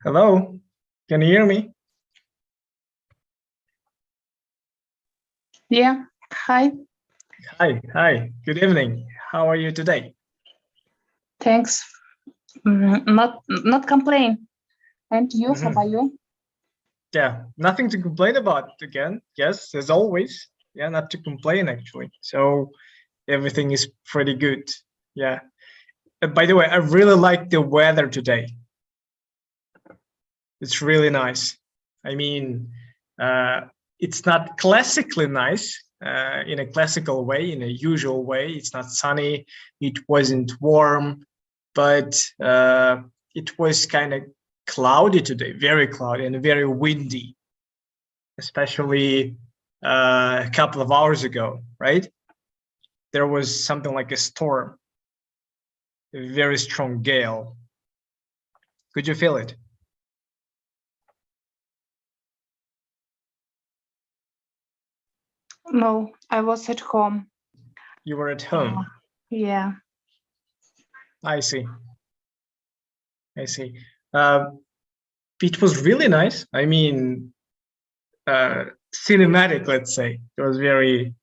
Hello, can you hear me? Yeah, hi, Hi, good evening. How are you today? thanks. Not complain. And you, how about you? Yeah, nothing to complain about again. Yes, as always. Yeah, not to complain actually. So everything is pretty good. Yeah. By the way, I really like the weather today. It's really nice. I mean, it's not classically nice in a classical way, in a usual way. It's not sunny. It wasn't warm, but it was kind of cloudy today, very cloudy and very windy, especially a couple of hours ago, right? There was something like a storm, a very strong gale. Could you feel it? No, I was at home. You were at home. Yeah. I see. I see. It was really nice. I mean, cinematic, let's say. It was very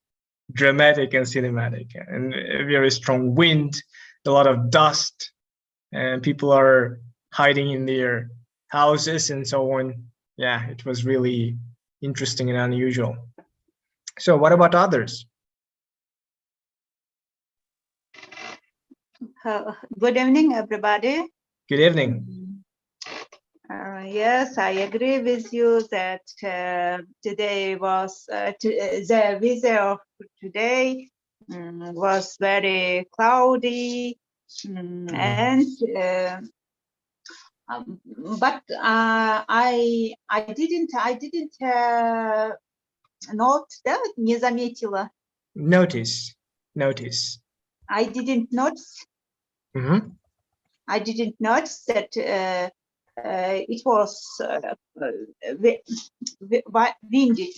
dramatic and cinematic, and a very strong wind, a lot of dust, and people are hiding in their houses and so on. Yeah, it was really interesting and unusual. So what about others? Good evening, everybody. Good evening. Yes, I agree with you that today was the weather of today was very cloudy, and but I didn't note that не заметила. Notice. I didn't notice. I didn't notice that it was windy.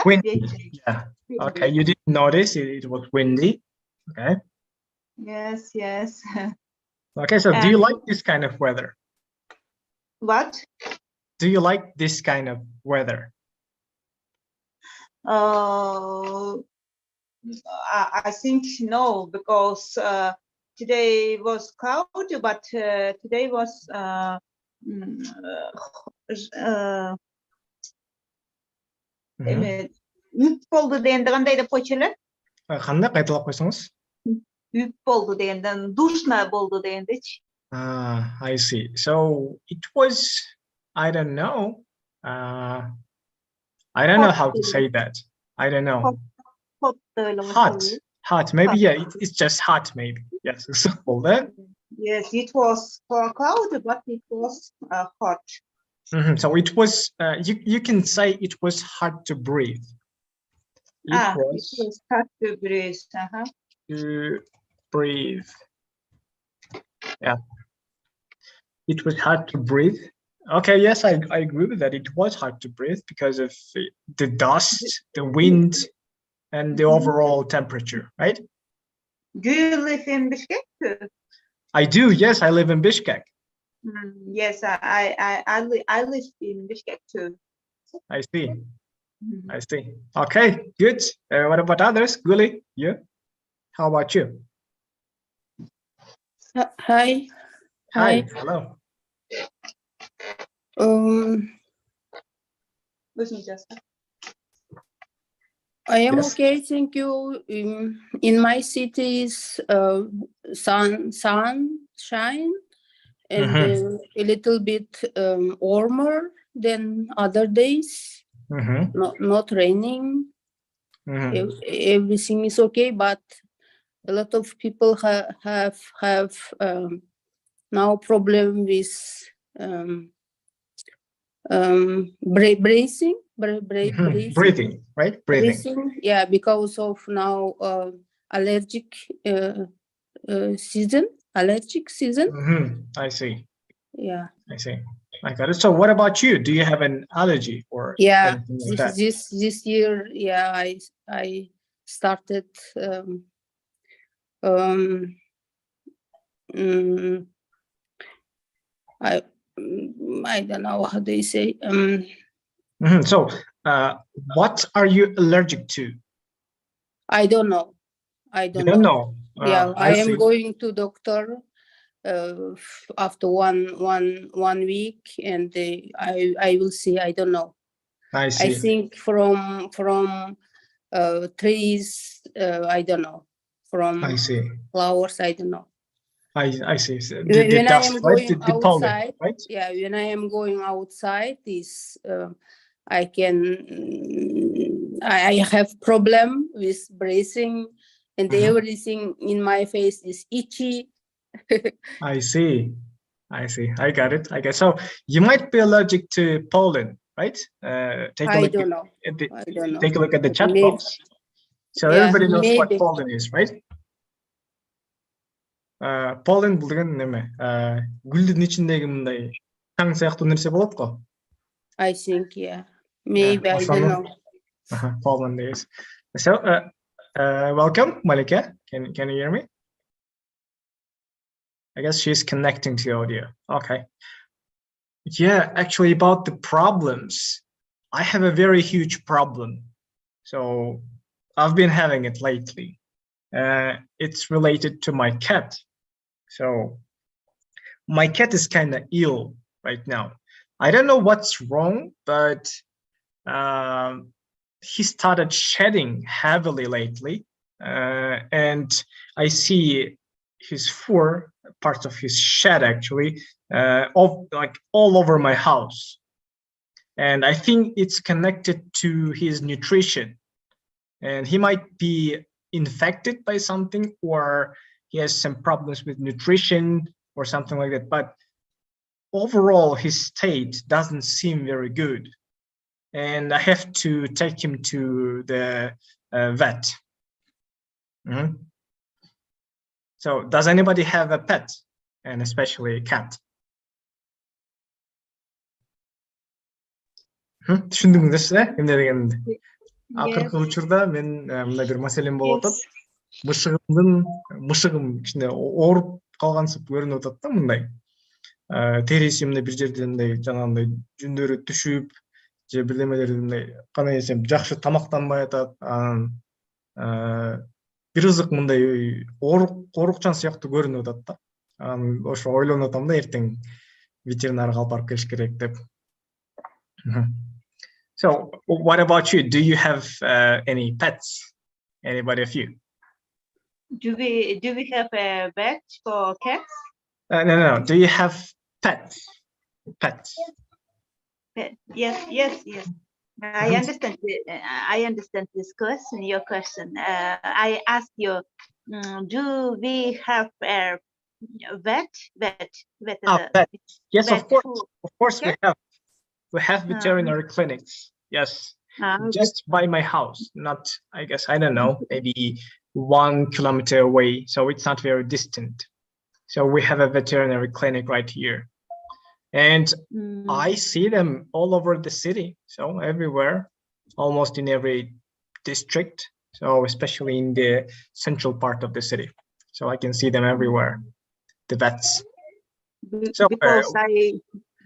Windy. Yeah. Okay, you didn't notice it was windy. Okay. Yes. Okay, so do you like this kind of weather? What? Do you like this kind of weather? I think no, because today was cloudy, but today was үп болды дегенде қандай деп қойшы эле? Қандай қайталап қойсаңыз? Үп болды дегенде, душно болды дегендечи. I see. So it was, I don't know. I don't know how to say that. I don't know. Hot. Maybe, yeah, it's just hot, maybe. Yes, simple then. Yes, it was cloudy, but it was hot. So it was, you can say it was hard to breathe. It was hard to breathe. To breathe. Yeah. It was hard to breathe. Okay, yes, I agree with that. It was hard to breathe because of the dust, the wind, and the overall temperature, right? Do you live in Bishkek too? I do, yes, I live in Bishkek. Yes, I live in Bishkek too. I see. I see. Okay, good. What about others? Guli, you? How about you? Hi. Hello. I am Yes. okay, thank you. In my city is sunshine and a little bit warmer than other days. Not raining. Everything is okay, but a lot of people have now problem with breathing, right? Breathing, yeah, because of now allergic season. I see. Yeah. I see. I got it. So what about you? Do you have an allergy or anything like that? This year, yeah, I started I don't know how they say. So, what are you allergic to? I don't know. I You don't don't know. know. Yeah, I am see. going to doctor after one week, and I will see. I don't know. I I see. think from trees. I don't know. From I see. flowers. I don't know. I see. So When the I dust, am right? going The pollen, outside, right? yeah, when I am going outside, I can I have problem with breathing, and everything in my face is itchy. I see. I see. I got it. I guess so. You might be allergic to pollen, right? Take a I look don't know. at the I don't know. take a look at the chat Maybe. box. So Yeah, everybody knows what maybe. pollen is, right? Pollen бул деген неме? Гүлдүн ичиндеги мындай таң сыяктуу нерсе болот го. I think, yeah. Maybe, I don't know. Pollen is. So, welcome, Malika. Can you hear me? I guess she's connecting to the audio. Okay. Yeah, actually, about the problems, I have a very huge problem. So I've been having it lately. It's related to my cat. So my cat is kind of ill right now. I don't know what's wrong, but he started shedding heavily lately. And I see his fur, parts of his shed actually, like all over my house. And I think it's connected to his nutrition. And he might be infected by something, or he has some problems with nutrition or something like that. But overall, his state doesn't seem very good. And I have to take him to the vet. So does anybody have a pet, and especially a cat? Түшүндүңүздөр эмне дегенимди? Акыркы учурда мен мындай бир маселем болуп атат. Мышыгым кичине ооруп калгансып көрүнүп атат да, мындай. Териси мындай бир жерден мындай жанагындай жүндөрү түшүп, же бирдемелери мындай кандай десем жакшы тамактанбай атат. Анан бир ызык мындай оорукчан сыяктуу көрүнүп атат да. Анан ошо ойлонуп атам да, эртең ветеринарга алып барып келиш керек деп. So, what about you? Do you have any pets? Anybody of you? Do we have a vet for cats? No. Do you have pets? Pets. Yes. I understand. I understand this question. Your question. I asked you, do we have a vet? Vet. Yes, vet of course. Of course, we have. We have veterinary clinics. Yes. Just by my house. Not, I guess, I don't know, maybe 1 kilometer away. So it's not very distant. So we have a veterinary clinic right here. And I see them all over the city. So everywhere, almost in every district. So especially in the central part of the city. So I can see them everywhere, the vets. So,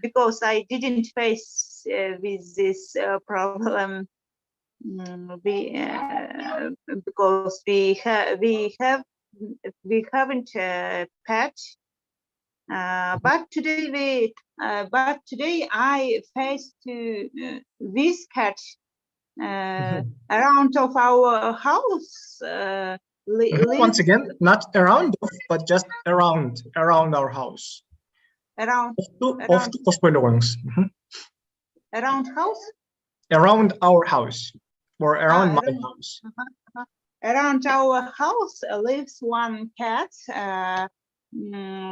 because I didn't face with this problem, because we haven't pet, but today I faced this cat around of our house. Once again, not around, but just around our house. Around house? Around our house, or around my house. Around our house lives one cat,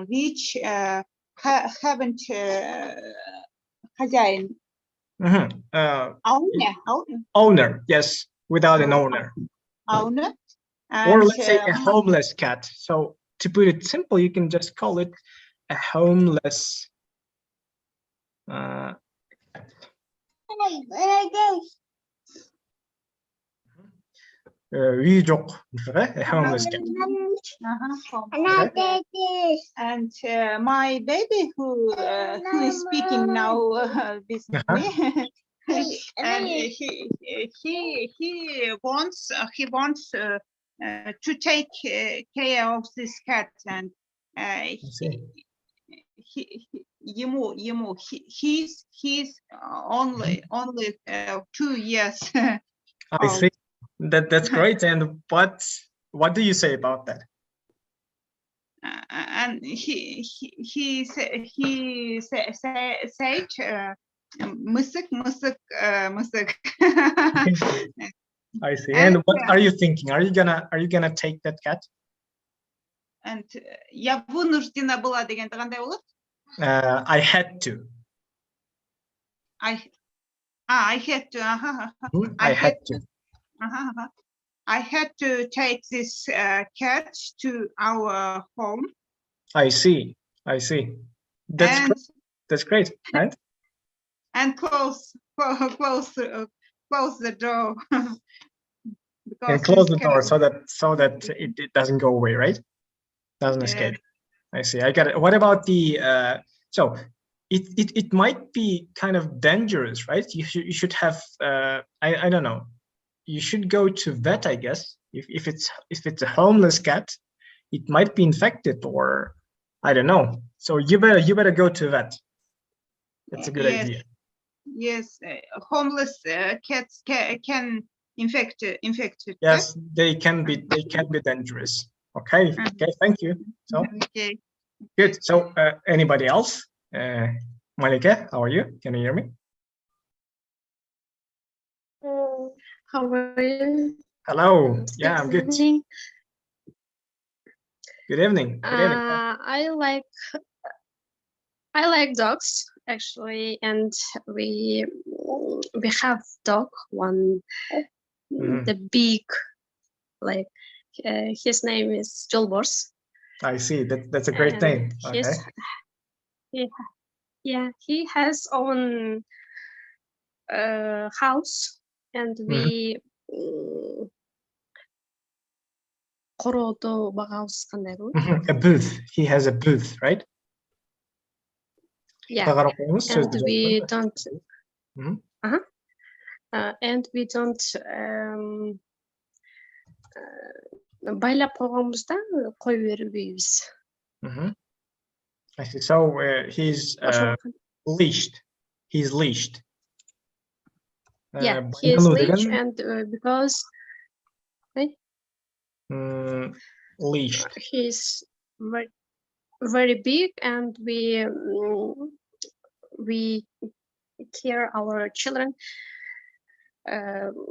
which haven't хозяин. Owner, yes, without an owner. Owner. Or let's say a homeless cat. So to put it simple, you can just call it a homeless cat. үй жок, a homeless cat. And my baby who is speaking now with me, and he wants to take care of this cat, and he's only 2 years. I see. That's great. And what do you say about that? And he said mısık. I see. And what are you thinking? Are you gonna take that cat? And я вынуждена была дегенде кандай болот? I had to. I had to. I had to. I had to take this cat to our home. I see. That's great, right? And close the door. And close the door so that it doesn't go away, right? Doesn't escape. I see. I got it. What about the so it might be kind of dangerous, right? You should have I don't know. You should go to vet, I guess. If it's a homeless cat, it might be infected, or I don't know. So you better go to vet. That's a good idea. Yes, homeless cats can infect. Yes, they can be dangerous. Okay. Okay. Thank you. So okay. Good. So anybody else? Malika, how are you? Can you hear me? How are you? Hello. Yeah, I'm good. Evening. Good evening. I like dogs actually, and we have dog one, the big, like his name is Jolbors. I see. That's a great name. Okay. He has own house. And we a booth. He has a booth, right? Yeah. And we don't. And we don't. Байлап койгонбуз да, кой бербейбиз. I see. So he's leashed. He's leashed. Yeah, he is leashed, and because leashed. He's very big, and we care our children.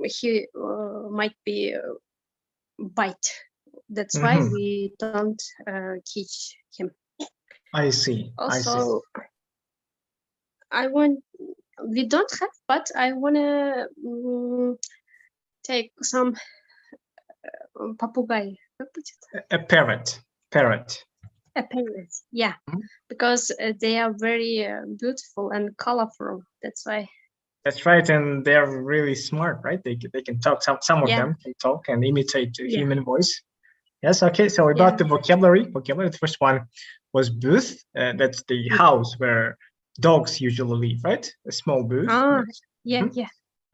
He might be bite. That's why we don't teach him. I see. Also, we don't have, but I wanna take some papugay. A parrot. A parrot, yeah, because they are very beautiful and colorful. That's why. That's right, and they're really smart, right? They can talk. Some of them can talk and imitate human voice. Yes. Okay. So about the vocabulary, the first one was booth. That's the house where dogs usually live, right? A small booth. Yeah.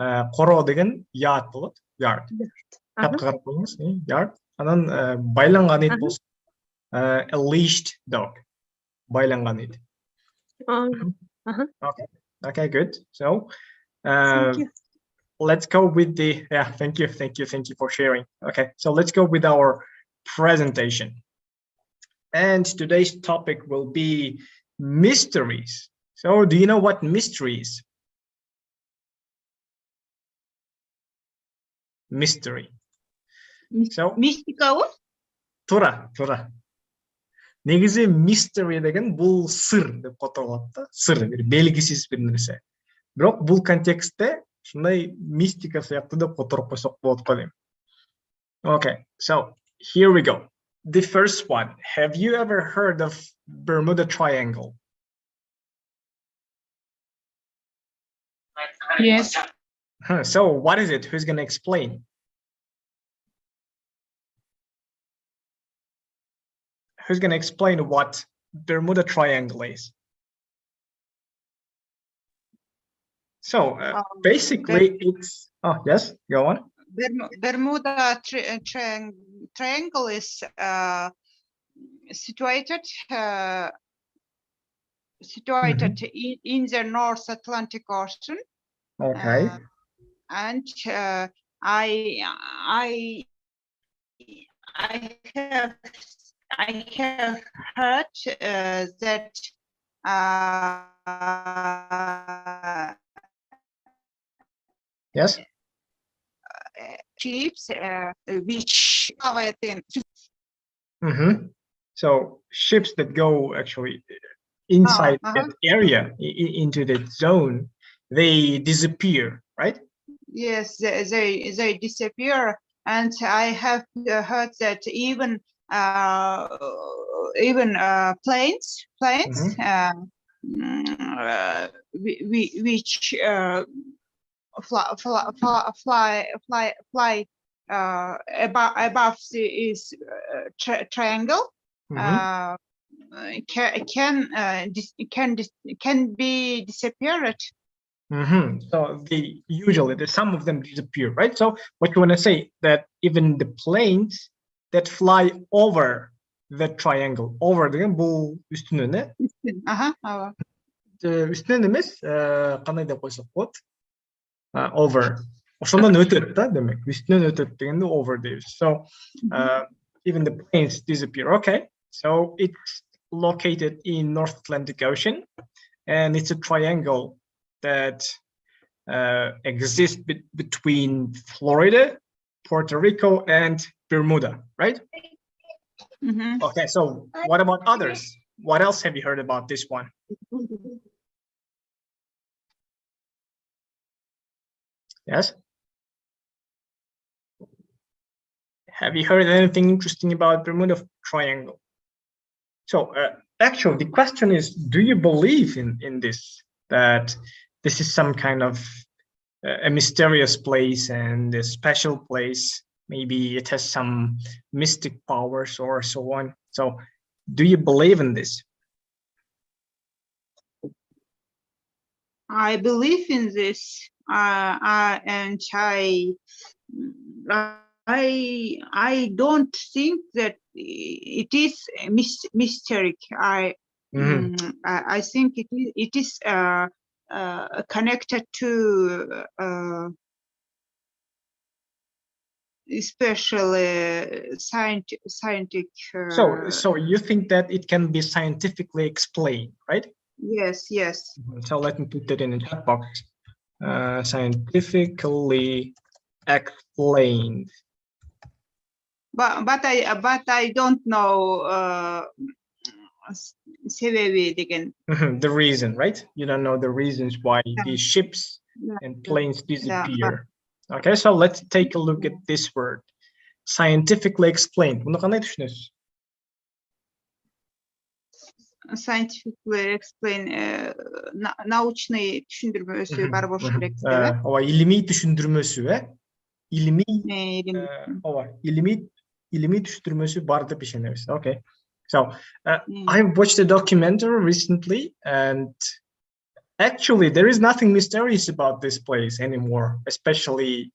Коро деген yard болот. Yard. Тапка карап коюңуз, yard. Анан байланган ит болсо a leashed dog. Байланган ит. Okay, good. So let's go with the thank you for sharing. Okay, so let's go with our presentation. And today's topic will be mysteries. So do you know what mystery is? Mystery. So Мистика. Тура. Негизи mystery деген бул сыр деп которулат да. Сыр, бир белгисиз бир нерсе. Бирок бул контекстте ушундай мистика сыяктуу деп которуп койсок болот го дейм. Okay, so here we go. The first one. Have you ever heard of Bermuda Triangle? Yes. So what is it? Who's going to explain? who's going to explain what Bermuda Triangle is? So basically, it's yes, go on. Bermuda Triangle is situated in the North Atlantic Ocean. Okay. And I have heard that Yes. Ships which So ships that go actually inside that area, into that zone, they disappear, right? Yes, they disappear, and I have heard that even planes which fly above the triangle can be disappeared. So some of them disappear, right? So what you want to say that even the planes that fly over the triangle, over деген бұл üstüne ne? Üstüne емес, қандай деп қойсақ болады? Over. Ошондан өтеді да демек. Üstüнен өтеді дегенде over дейбіз. So even the planes disappear. Okay. So it's located in North Atlantic Ocean, and it's a triangle that exists between Florida, Puerto Rico, and Bermuda, right? Okay, so what about others? What else have you heard about this one? Yes? Have you heard anything interesting about Bermuda Triangle? So actually, the question is, do you believe in this, that this is some kind of a mysterious place and a special place? Maybe it has some mystic powers or so on. So do you believe in this? I believe in this, and I don't think that it is mysterious. I think it is connected to especially scientific. So you think that it can be scientifically explained, right? Yes. So let me put that in the chat box. Scientifically explained. But I don't know the reason, right? You don't know the reasons why these ships and planes disappear. Okay, so let's take a look at this word. Scientifically explained. Bunu qanday tushunasiz? Scientifically explain научный түшүндүрмөсү бар болуш керек деп. Ооба, илимий түшүндүрмөсү, илимий түшүндүрмөсү бар деп ишенебиз. Okay. So I watched a documentary recently, and actually there is nothing mysterious about this place anymore, especially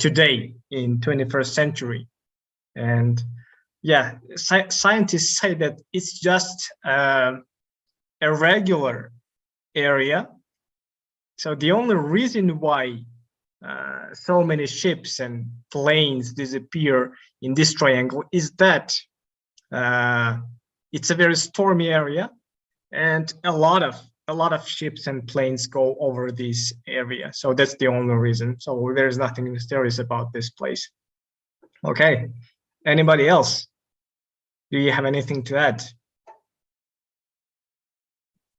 today in 21st century. And yeah, scientists say that it's just a regular area. So the only reason why so many ships and planes disappear in this triangle is that it's a very stormy area, and a lot of ships and planes go over this area. So that's the only reason. So there's nothing mysterious about this place. Okay. Anybody else? Do you have anything to add?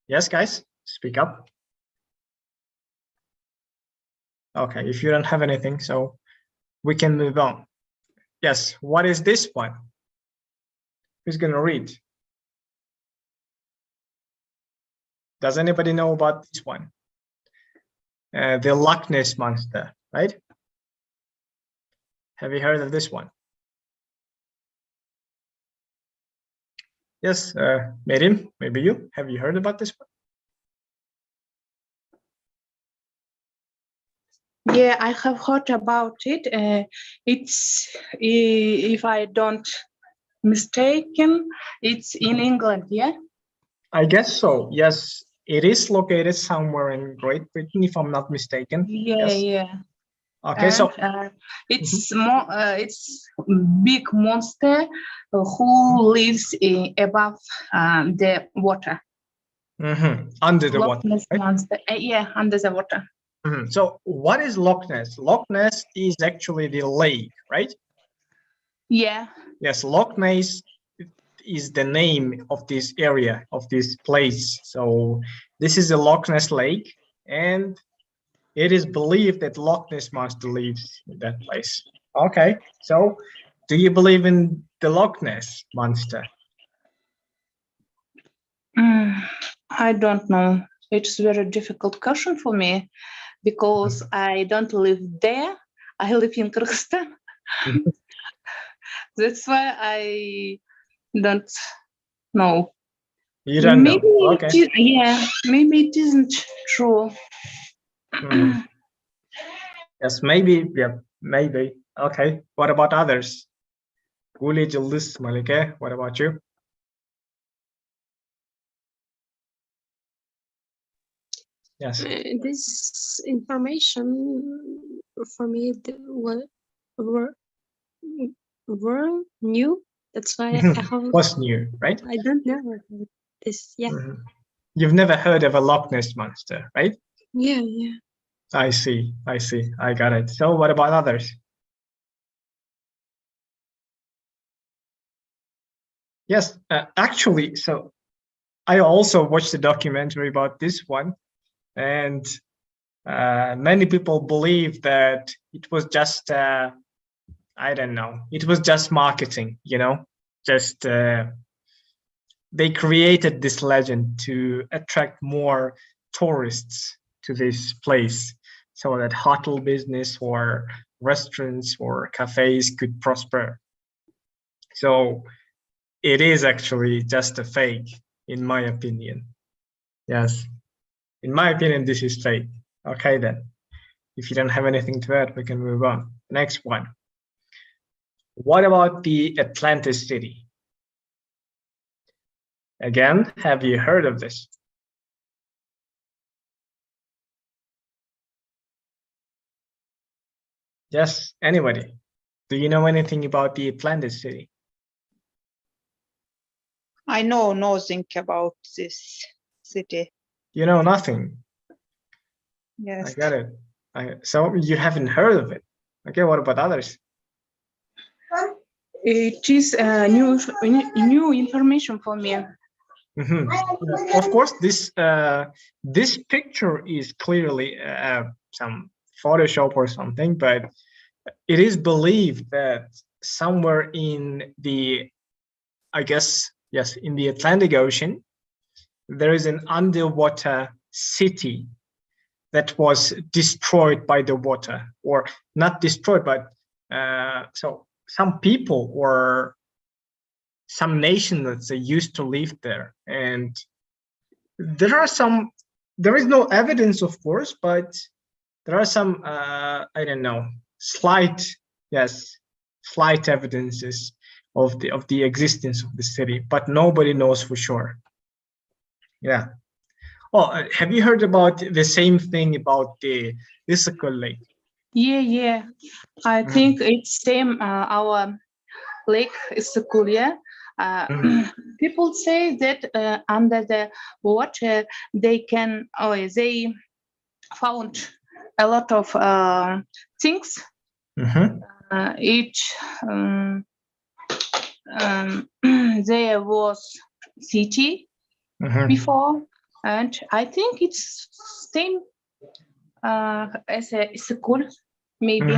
Yes, guys, speak up. Okay, if you don't have anything, so we can move on. Yes, what is this one? Who's gonna read? Does anybody know about this one? The Loch Ness Monster, right? Have you heard of this one? Yes, Miriam, maybe you. Have you heard about this one? Yeah, I have heard about it. It's, if I don't mistaken, it's in England, yeah? I guess so. Yes, it is located somewhere in Great Britain, if I'm not mistaken. Yeah, Yes. yeah. Okay, so It's it's big monster who lives above the water. Under the Loch water. Ness Right? monster. Yeah, under the water. So what is Loch Ness? Loch Ness is actually the lake, right? Yeah. Yes, Loch Ness is the name of this area, of this place. So this is the Loch Ness Lake, and it is believed that Loch Ness monster lives in that place. Okay, so do you believe in the Loch Ness monster? I don't know. It's a very difficult question for me because I don't live there. I live in Kyrgyzstan. That's why I don't know. You don't Maybe know. Okay. maybe it isn't true. Yes, maybe. Yeah, maybe. Okay. What about others? Guli Julis Malike, what about you? Yes. This information for me were new. That's why I have. Was new, right? I don't know this. Yeah. You've never heard of a Loch Ness monster, right? Yeah. Yeah. I see. I got it. So what about others? Yes, actually, so I also watched a documentary about this one, and many people believe that it was just, I don't know, it was just marketing, you know, just they created this legend to attract more tourists to this place so that hotel business or restaurants or cafes could prosper. So it is actually just a fake, in my opinion. Yes, in my opinion, this is fake. Okay, then. If you don't have anything to add, we can move on. Next one. What about the Atlantis city? Again, have you heard of this? Yes, anybody? Do you know anything about the Atlantis city? I know nothing about this city. You know nothing. Yes. I got it. So you haven't heard of it. Okay, what about others? It is new information for me. Of course, this picture is clearly some Photoshop or something, but it is believed that somewhere in the, I guess, yes, in the Atlantic Ocean, there is an underwater city that was destroyed by the water, or not destroyed, but so some people or some nation that they used to live there, and there is no evidence, of course, but there are some I don't know, slight evidences of the existence of the city, but nobody knows for sure. Yeah. Oh, have you heard about the same thing about the Issyk Lake? Yeah. I think it's same. Our lake is cool, yeah. People say that under the water they found a lot of things. There was city before, and I think it's same as a school, maybe.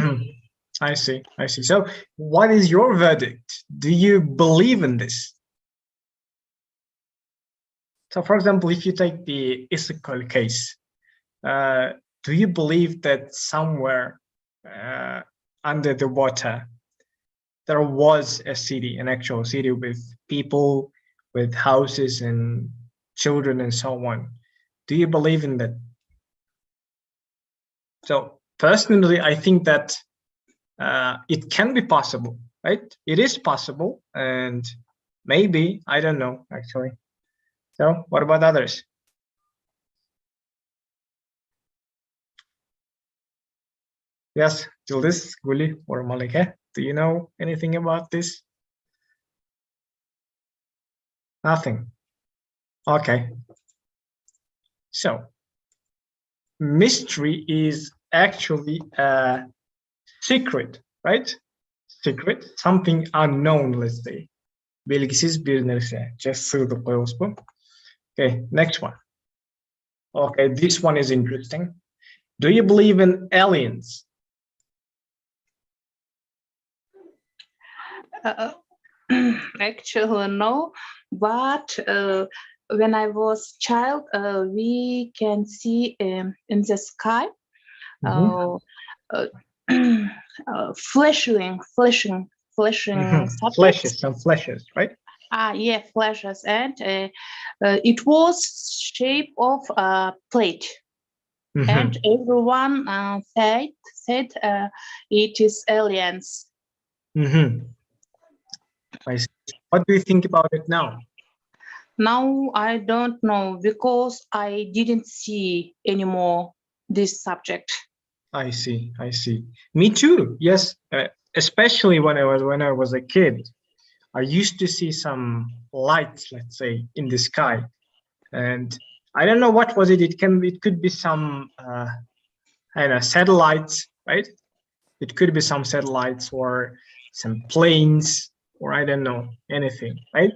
I see. So what is your verdict? Do you believe in this? So for example, if you take the Issyk case, do you believe that somewhere under the water there was a city, an actual city with people with houses and children and so on. Do you believe in that? So personally, I think that it can be possible, right? It is possible, and maybe, I don't know, actually. So what about others? Yes, Juldis, Guli, or Malika, do you know anything about this? Nothing. Okay. So mystery is actually a secret, right? Secret, something unknown, let's say. Belgisiz bir nerse. Just sığdık koyuyoruz bu. Okay, next one. Okay, this one is interesting. Do you believe in aliens? Actually, no, but when I was child, we can see in the sky flashing subjects. Some flashes, right? Yeah, flashes, and it was shape of a plate, and everyone said it is aliens. I see. What do you think about it now? Now I don't know because I didn't see anymore this subject. I see. Me too. Yes, especially when I was a kid, I used to see some lights, let's say, in the sky, and I don't know what was it. It could be some I don't know, satellites, right? It could be some satellites or some planes, or I don't know, anything, right?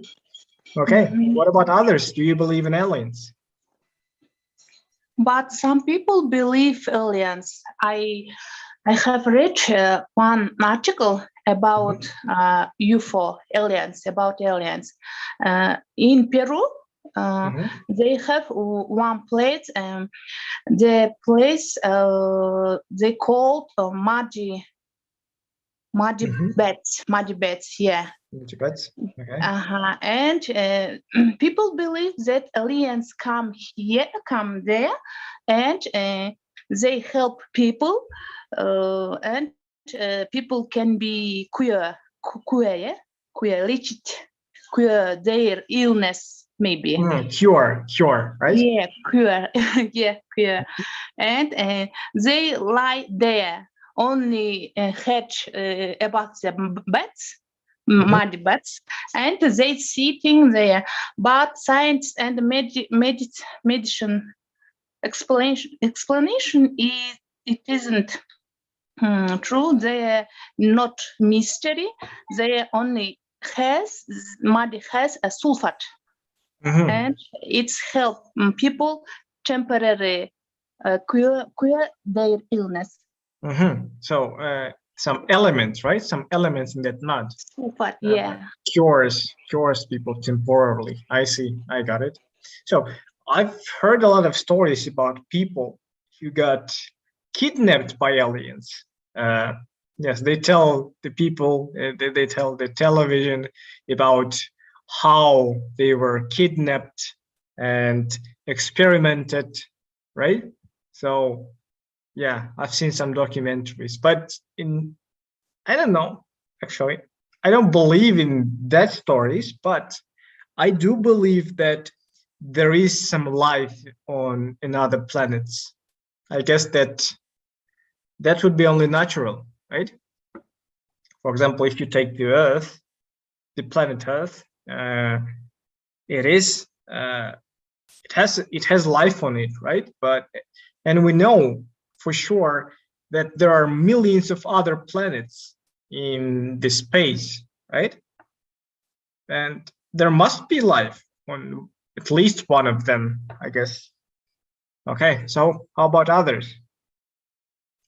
Okay. What about others? Do you believe in aliens? But some people believe aliens. I have read one article about UFO aliens, about aliens. In Peru, they have one place, the place they called muddy beds, yeah. Muddy beds, okay. And people believe that aliens come there, and they help people, and people can be cure their illness, maybe. Cure, right? Yeah, cure. Yeah, cure. And they lie there, only hatch about the beds, muddy beds, and they sitting there. But science and medicine explanation is it isn't true. They not mystery. They only muddy has a sulfate, and it's help people temporarily cure their illness. So some elements, right? Some elements in that mud. Sulfate, yeah. Cures people temporarily. I see. I got it. So I've heard a lot of stories about people who got kidnapped by aliens. Yes, they tell the people, they tell the television about how they were kidnapped and experimented, right? So yeah, I've seen some documentaries, but I don't know, actually. I don't believe in that stories, but I do believe that there is some life on other planets. I guess that would be only natural, right? For example, if you take the Earth, the planet Earth, it has life on it, right? And we know for sure that there are millions of other planets in the space, right? And there must be life on at least one of them, I guess. Okay, so how about others?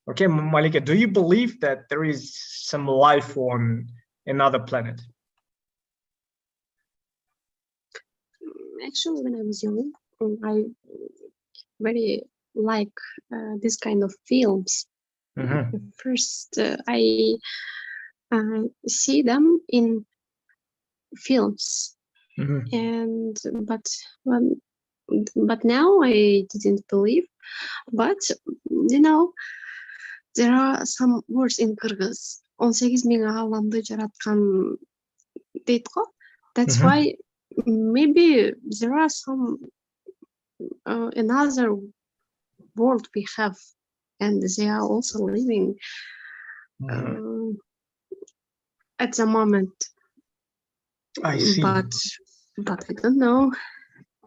Okay, Malika, do you believe that there is some life on another planet? Actually, when I was young, I very like this kind of films. First, I see them in films, And but now I didn't believe. But you know, there are some words in Kyrgyz. 18.000 ааламды жараткан дейт го. That's why maybe there are some another world we have, and they are also living at the moment. I see. But I don't know.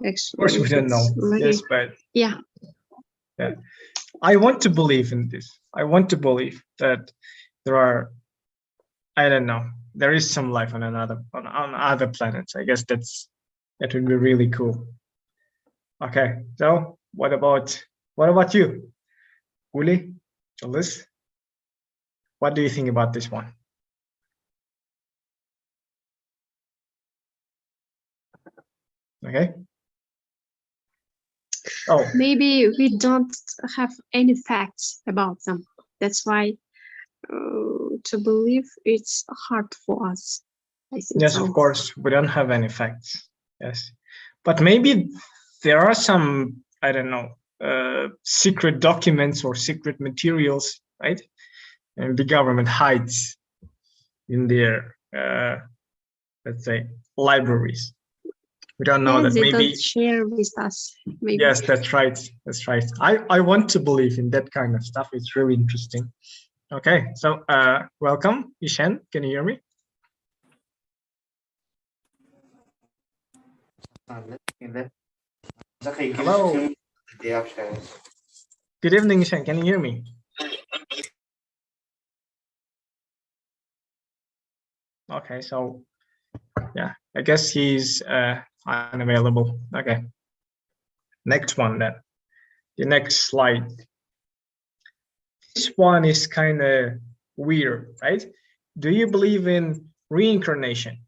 Actually, of course, we don't know. Really, yes, but yeah. I want to believe in this. I want to believe that there are, I don't know, there is some life on other planets. I guess that would be really cool. Okay, so what about you, Uli, Julius? What do you think about this one? Okay. Oh, maybe we don't have any facts about them. That's why to believe it's hard for us. I think yes, so. Of course, we don't have any facts. Yes, but maybe there are some, I don't know, secret documents or secret materials, right? And the government hides in their, let's say, libraries. We don't know that. They maybe don't share with us. Maybe. Yes, that's right. That's right. I want to believe in that kind of stuff. It's really interesting. Okay, so welcome, Ishan. Can you hear me? Hello. Good evening, Ishan. Can you hear me? Okay, so yeah, I guess he's unavailable. Okay. Next one then. The next slide. This one is kind of weird, right? Do you believe in reincarnation?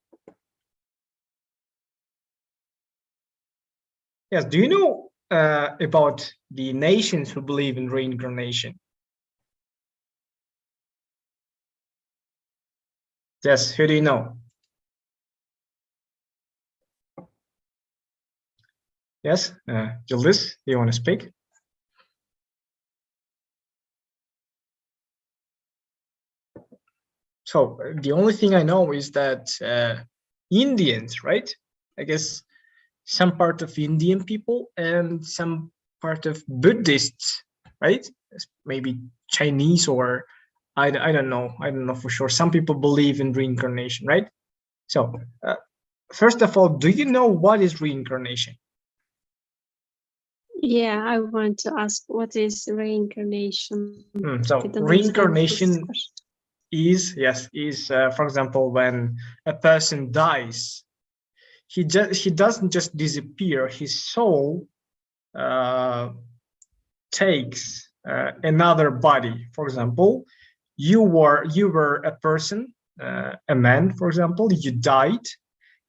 Yes, do you know about the nations who believe in reincarnation? Yes, who do you know? Yes, Julius, do you want to speak? So the only thing I know is that Indians, right? I guess some part of Indian people and some part of Buddhists, right? Maybe Chinese or I don't know. I don't know for sure. Some people believe in reincarnation, right? So first of all, do you know what is reincarnation? Yeah, I want to ask, what is reincarnation? So reincarnation is for example, when a person dies, he doesn't just disappear. His soul takes another body. For example, you were a person, a man, for example, you died,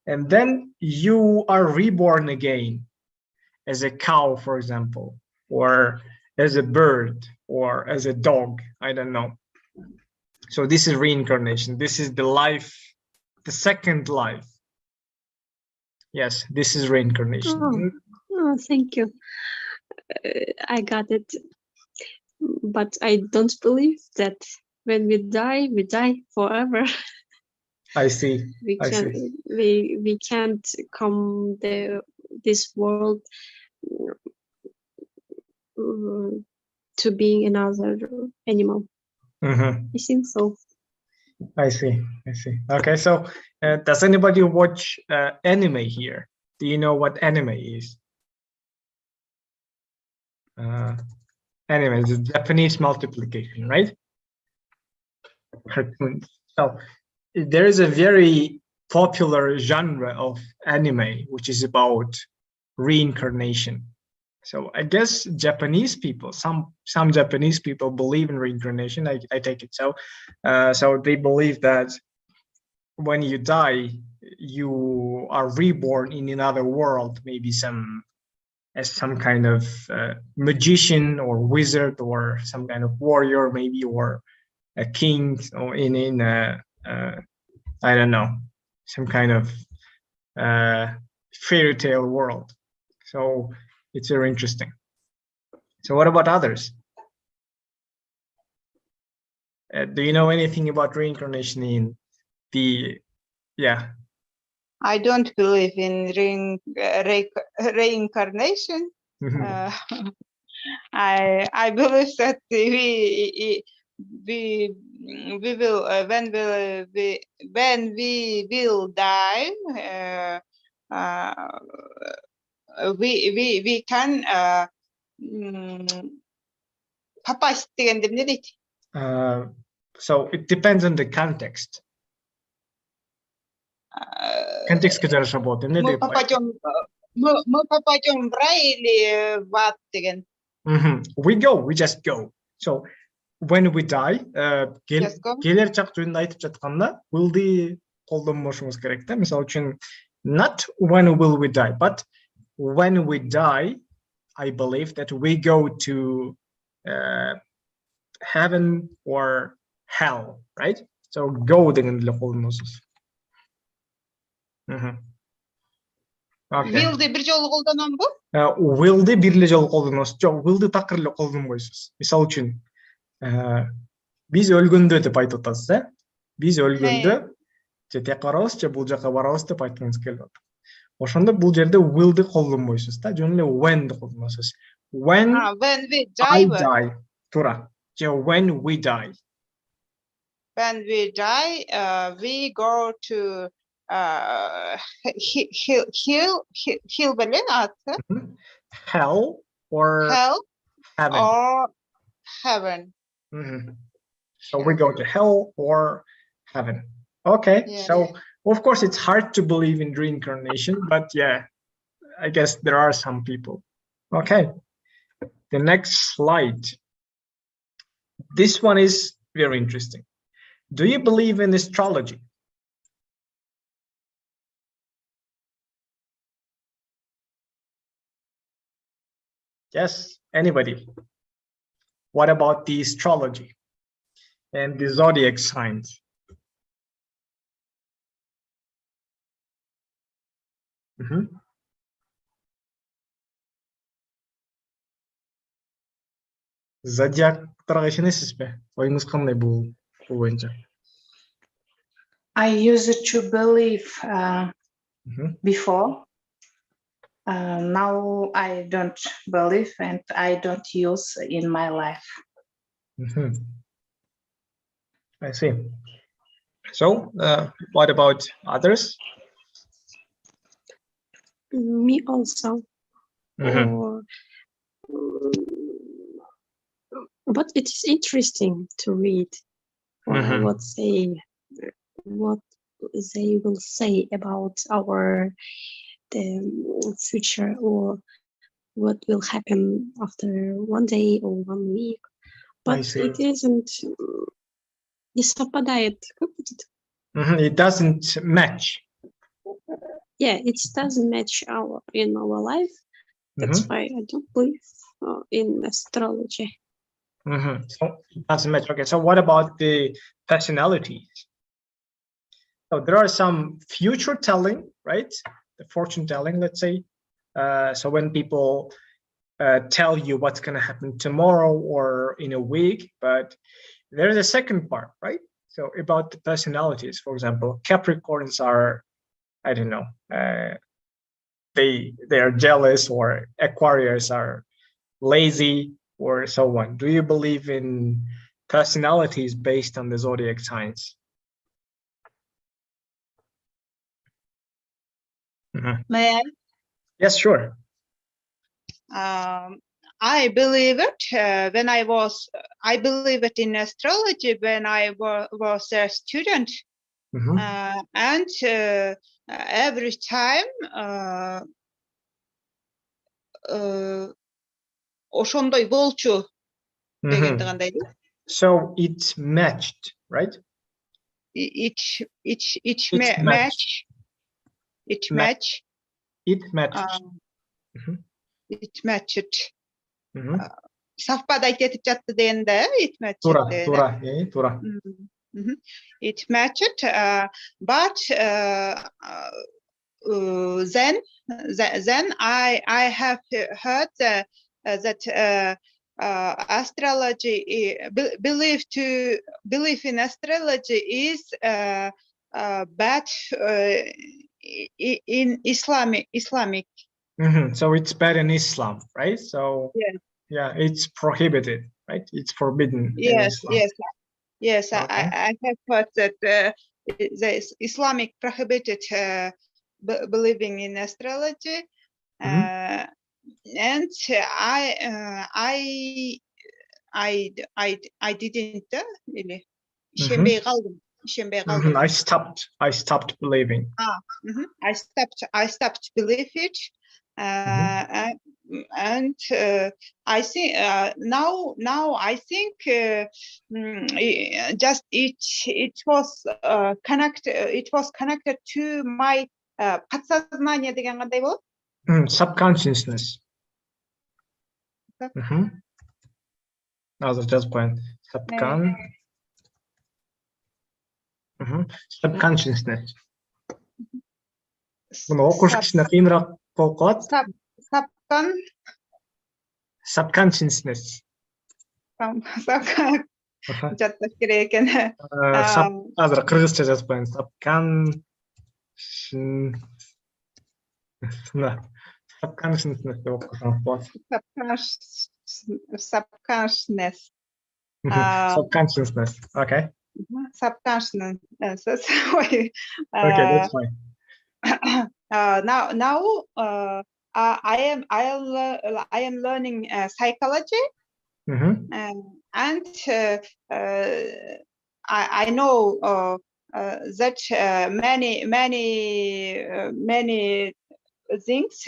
and then you are reborn again as a cow, for example, or as a bird, or as a dog, I don't know. So this is reincarnation. This is the life, the second life. Yes, this is reincarnation. Oh, thank you. I got it. But I don't believe that when we die forever. I see. We can't come this world to being another animal. I think so. I see. Okay, so does anybody watch anime here? Do you know what anime is? Anime is Japanese multiplication, right? Cartoons. So there is a very popular genre of anime which is about reincarnation. So I guess Japanese people, some Japanese people believe in reincarnation. I take it so. So they believe that when you die, you are reborn in another world, maybe as some kind of magician or wizard or some kind of warrior, maybe, or a king, or in I don't know, some kind of fairy tale world. So it's very interesting. So what about others? Do you know anything about reincarnation in the, yeah? I don't believe in reincarnation. I believe that we will when we will die, we can попасть дегенде эмне дейт? So it depends on the context. Контекстке жараша болот. Эмне деп? Мы попадем в рай или в ад деген? We just go. So when we die, келер чак жөнүндө айтып жатканда will'ды колдонбошубуз керек да. Мисалы үчүн not when will we die, but when we die, I believe that we go to heaven or hell, right? So go деген эле колдоносуз. Will'ды бир жолу колдономбу? Will'ды бир эле жолу колдоносуз. Жок, will'ды такыр эле колдонбойсуз. Мисалы үчүн биз өлгөндө деп айтып атасыз, Биз өлгөндө же тияка барабыз, же бул жака барабыз деп айткыңыз келип атат. Ошондо бул жерде will'ды колдонбойсуз да, жөн эле when'ды колдоносуз. When we I die. die. Туура. Же when we die. When we die, we go to hell or heaven. So we go to hell or heaven. Okay, Yeah. So of course it's hard to believe in reincarnation, but yeah, I guess there are some people. Okay, the next slide. This one is very interesting. Do you believe in astrology? Yes, anybody? What about the astrology and the zodiac signs? Зодиактарга ишенесизби? Оюңуз кандай бул боюнча? I used to believe before. Now I don't believe and I don't use in my life. I see. So, what about others? Me also. But it is interesting to read what they will say about the future, or what will happen after 1 day or 1 week. But it isn't. Не совпадает. It doesn't match. Yeah, it doesn't match in our life. That's why I don't believe in astrology. So it doesn't match. Okay, so what about the personalities? So there are some future telling, right? The fortune telling, let's say. So when people tell you what's going to happen tomorrow or in a week, but there's a second part, right? So about the personalities, for example, Capricorns are, I don't know, they are jealous, or Aquarius are lazy, or so on. Do you believe in personalities based on the zodiac signs? May I? Yes, sure. I believe it I believe it in astrology when I was a student. And every time ошондой болчу дегенди кандай дейт? So it's matched, right? It matched. Совпадать этип жатты дегенде, it matched. Туура. It matched, but then I have heard that astrology, belief in astrology is bad in Islamic. So it's bad in Islam, right? So yeah, it's prohibited, right? It's forbidden. Yes, in Islam. yes. Okay. I have heard that the Islamic prohibited believing in astrology, and I didn't really. I stopped believing. I stopped believe it, and I think now I think just it was connected to my подсознание деген қандай болады? Subconsciousness. Azыр жазып қояйын. Subconsciousness. Bunu оқушы кішкене қиынырақ болып қалады. Subconsciousness. Жаттап керек екен. Азыр кыргызча жазып қояйын. Subconsciousness деп оқысаңыз болады. Subconsciousness. Okay. Subconsciousness. Okay, that's fine. Now I am learning psychology, and I know that many things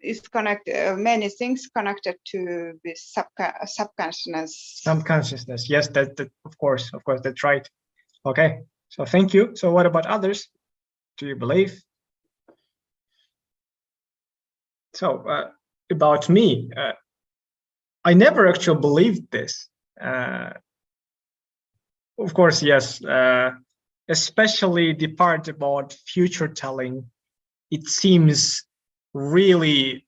is connected. Many things connected to this subconsciousness. Subconsciousness. Yes, that of course, that's right. Okay, so thank you. So what about others? Do you believe? So about me, I never actually believed this. Of course, yes, especially the part about future telling. It seems really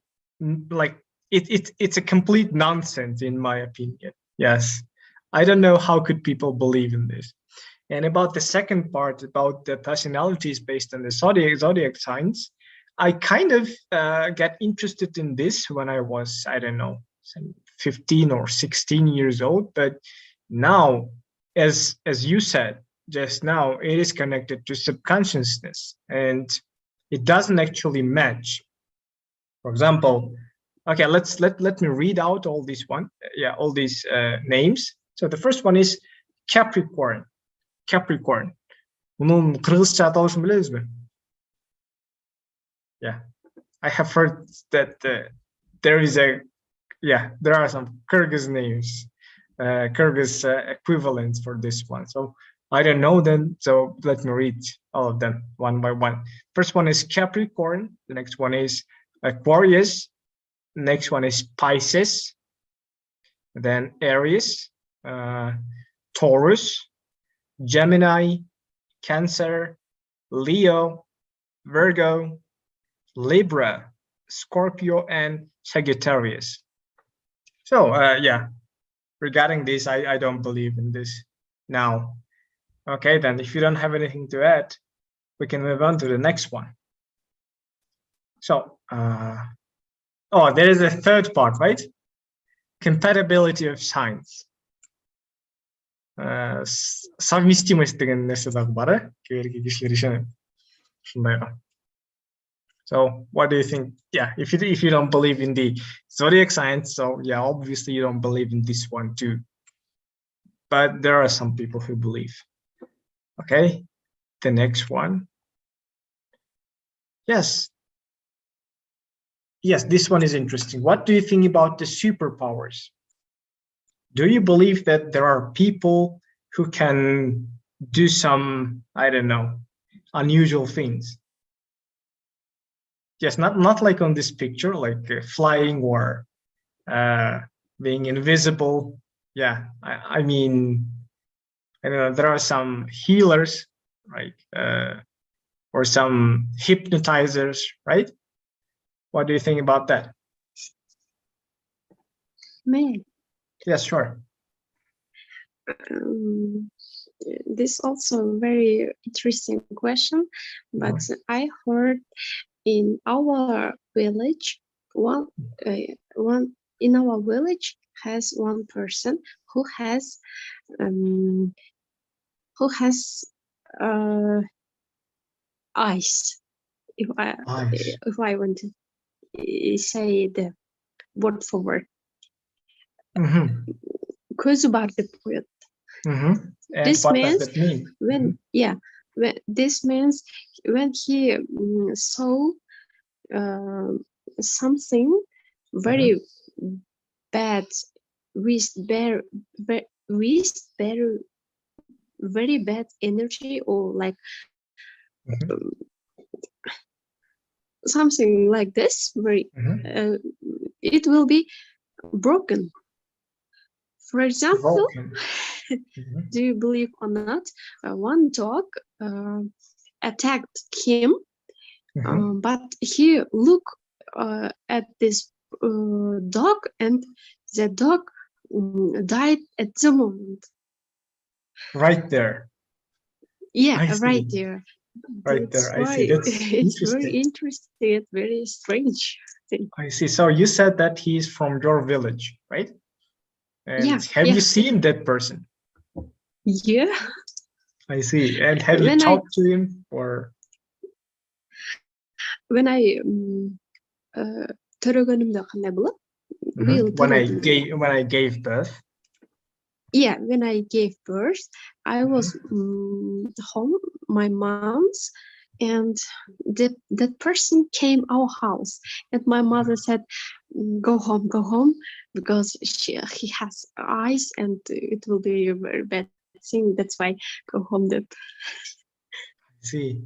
like it's a complete nonsense in my opinion. Yes, I don't know how could people believe in this. And about the second part about the personalities based on the zodiac signs, I kind of get interested in this when I was, I don't know, 15 or 16 years old. But now, as you said just now, it is connected to subconsciousness, and it doesn't actually match. For example, okay, let me read out all these all these names. So the first one is Capricorn. Capricorn. Bunun kırgızça atалышын білесіз бе? Yeah, I have heard that there are some Kyrgyz names, Kyrgyz equivalents for this one. So I don't know them, so let me read all of them one by one. First one is Capricorn. The next one is Aquarius. The next one is Pisces. Then Aries, Taurus, Gemini, Cancer, Leo, Virgo, Libra, Scorpio, and Sagittarius. So regarding this, I don't believe in this now. Okay, then if you don't have anything to add, we can move on to the next one. So, there is a third part, right? Compatibility of signs. Совместимость деген нәрсе дағы бар, кейбір кишилер ишенет. Шундайга. So what do you think? Yeah, if you don't believe in the zodiac signs, so yeah, obviously you don't believe in this one too. But there are some people who believe. Okay, the next one. Yes, this one is interesting. What do you think about the superpowers? Do you believe that there are people who can do some, I don't know, unusual things? Yes, not like on this picture, like flying or being invisible. Yeah, I mean, I don't know, there are some healers, right? Or some hypnotizers, right? What do you think about that? Me. Yes, sure. This also a very interesting question, but I heard in our village, one in our village has one person who has eyes. If I want to say the word for word, көзі бар деп қояды. This means does that mean? When this means when he saw something very bad with very bad energy, or like something like this, very it will be broken. For example, do you believe or not, one dog attacked him, but he looked at this dog, and the dog died at the moment. Right there. Yeah, right there. Right That's there. I why see. That's it's very interesting, very strange thing. I see. So you said that he is from your village, right? And have you seen that person? Yeah. I see. And have you talked to him, or? When I төрөгөнүмдө кандай болот? When I gave birth. Yeah, when I gave birth, I was home, my mom's, and that person came our house, and my mother said, go home, because he has eyes and it will be a very bad thing. That's why go home. See,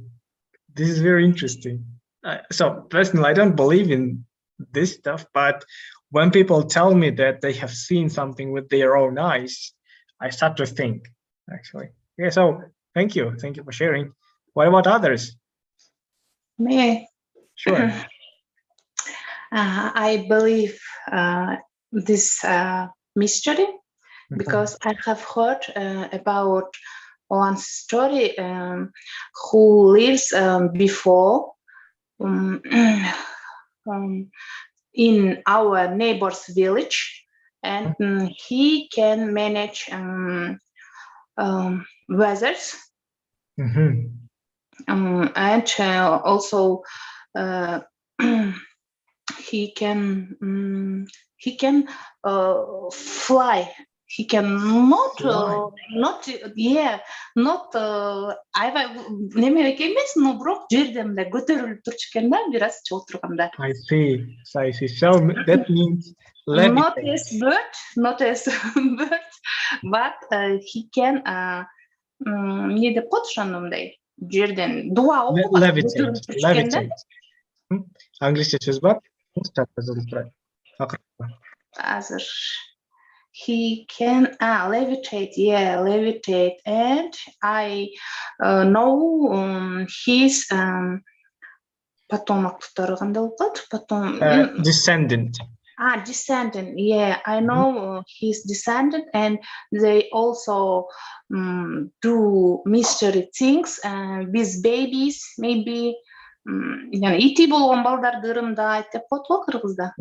this is very interesting. So personally, I don't believe in this stuff, but when people tell me that they have seen something with their own eyes, I start to think, actually. Yeah, so thank you for sharing. What about others? Me? Sure. I believe this mystery, because I have heard about one story who lives before in our neighbor's village, and he can manage weathers, and also he can fly. He can not аябай немерек эмес, но бирок жерден эле көтөрүлүп турчу экен да, бир аз чогуу турганда. I see. So that means not as bird, but he can эмне деп коет ошону, мындай жерден дуа окуп levitate. Англисче сөз бар. Азыр he can levitate, and I know his потомоктор кандай болуп калат? Descendant. Descendant. Yeah, I know his descendant, and they also do mystery things with babies, maybe. Yani iti болгон балдарды ырымдайт деп коет го кыргызда.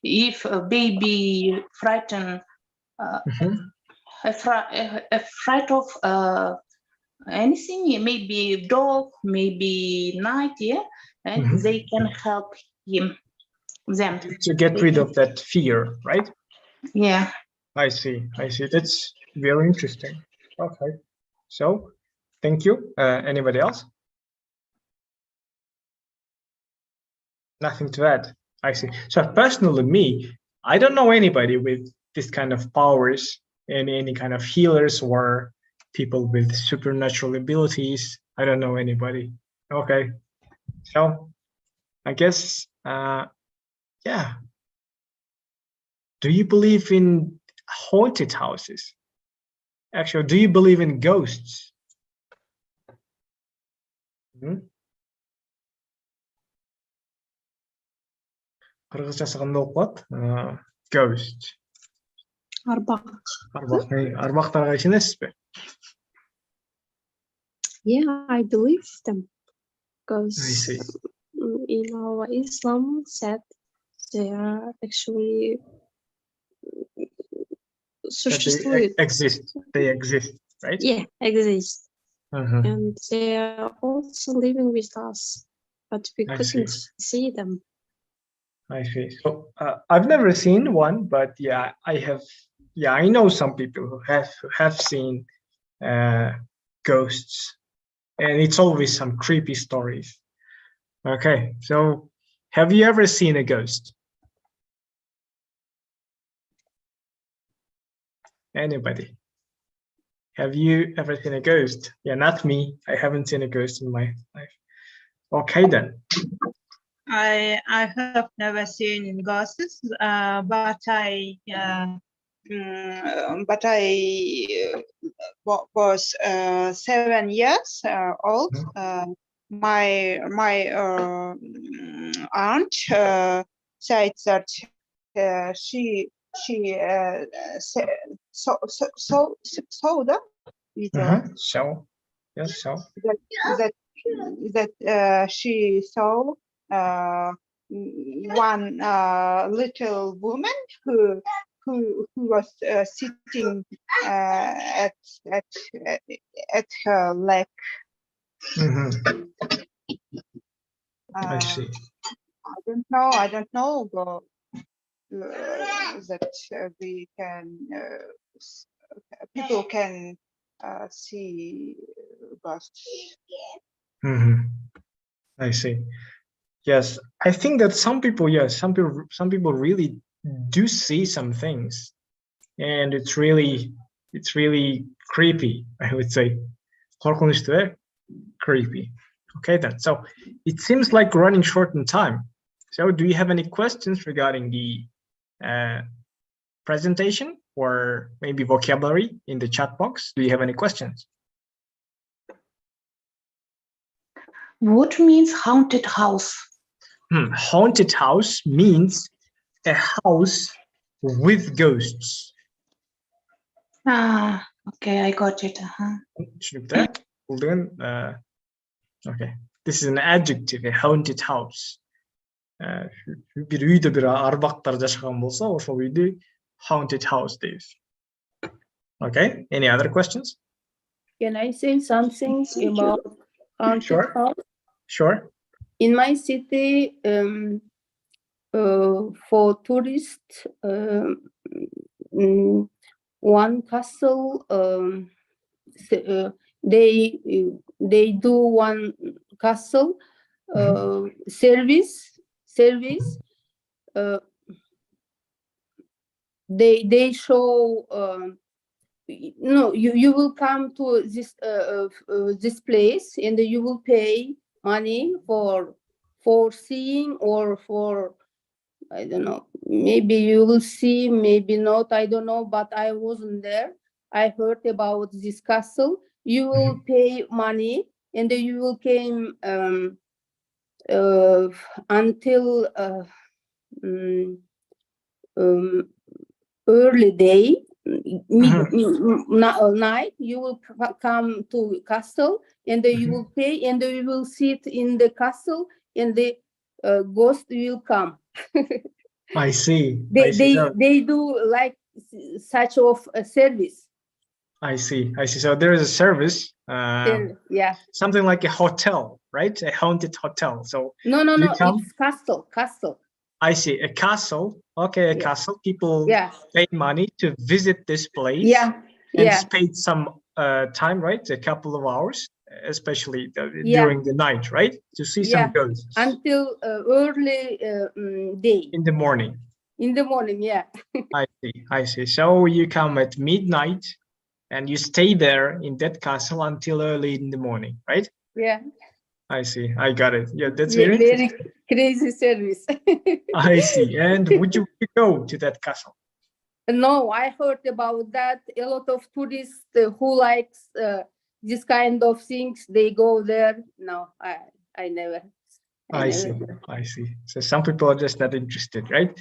If a baby frightened, afraid of anything, maybe dog, maybe night, and they can help them to get rid of that fear, right? Yeah. I see. That's very interesting. Okay. So, thank you. Anybody else? Nothing to add. I see. So personally, me, I don't know anybody with this kind of powers, any kind of healers or people with supernatural abilities. I don't know anybody. Okay. So I guess, yeah. Do you believe in haunted houses? Actually, do you believe in ghosts? Кыргызчасы кандай болуп калат? Ghost. Арбак. Арбактарга ишенесизби? Yeah, I believe them I see. because in our Islam said they are actually существуют. They exist, right? Yeah, exist. Mhm. And they are also living with us, but we I couldn't see. see them. I see. So I've never seen one, but yeah, I have. Yeah, I know some people who have seen ghosts, and it's always some creepy stories. Okay, so have you ever seen a ghost? Anybody? Have you ever seen a ghost? Yeah, not me. I haven't seen a ghost in my life. Okay then. I have never seen ghosts, but I was 7 years old. My aunt said that she saw the video So, yes, so. that she saw one little woman who was sitting at her leg. I see. I don't know that we can people can see ghosts. I see. Yes, I think that some people, yes, some people really do see some things, and it's really creepy, I would say. Korkunçtu, creepy. Okay then. So it seems like we're running short in time. So do you have any questions regarding the presentation or maybe vocabulary in the chat box? Do you have any questions? What means haunted house? Haunted house means a house with ghosts. Ah, okay, I got it. Okay, this is an adjective, a haunted house. Bir үйдө бир арбактар жашаган болсо, ошол үйдү haunted house дейбиz. Okay, any other questions? Can I say something about haunted house? Sure. In my city, for tourists, one castle, they do one castle service. They show. No, you will come to this place and you will pay money for seeing or for, I don't know, maybe you will see, maybe not, I don't know, but I wasn't there. I heard about this castle. You will pay money and you will came until early day, night. You will come to castle and you will pay and you will sit in the castle and the ghost will come. I see. They do like such of a service. I see. So there is a service. Yeah. Something like a hotel, right? A haunted hotel. So no, it's castle. I see, a castle. Okay, a castle. People pay money to visit this place. And spend some time, right? A couple of hours, especially during the night, right? To see some ghosts. Until early day. In the morning. Yeah. I see. So you come at midnight and you stay there in that castle until early in the morning, right? Yeah. I see. I got it. Yeah, that's very crazy service. I see. And would you go to that castle? No, I heard about that. A lot of tourists who likes this kind of things, they go there. No, I never. I see. I see. So some people are just not interested, right?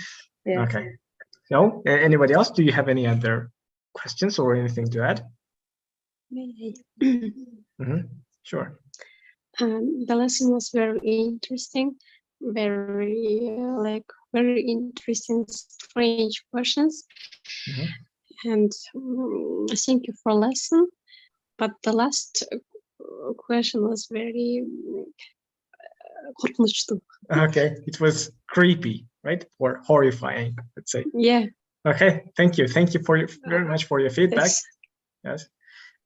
Yeah. Okay. So anybody else? Do you have any other questions or anything to add? Sure. The lesson was very interesting, very very interesting, strange questions. And thank you for lesson. But the last question was very Okay, it was creepy, right? Or horrifying, let's say. Yeah. Okay, thank you for very much for your feedback. Yes.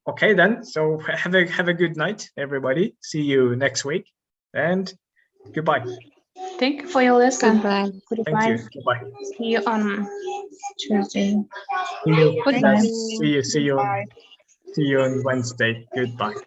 Okay then. So have a good night, everybody. See you next week, and goodbye. Thank you for your lesson. Goodbye. Thank you. Goodbye. See you on Tuesday. See you. Goodbye. See you on Wednesday. Goodbye.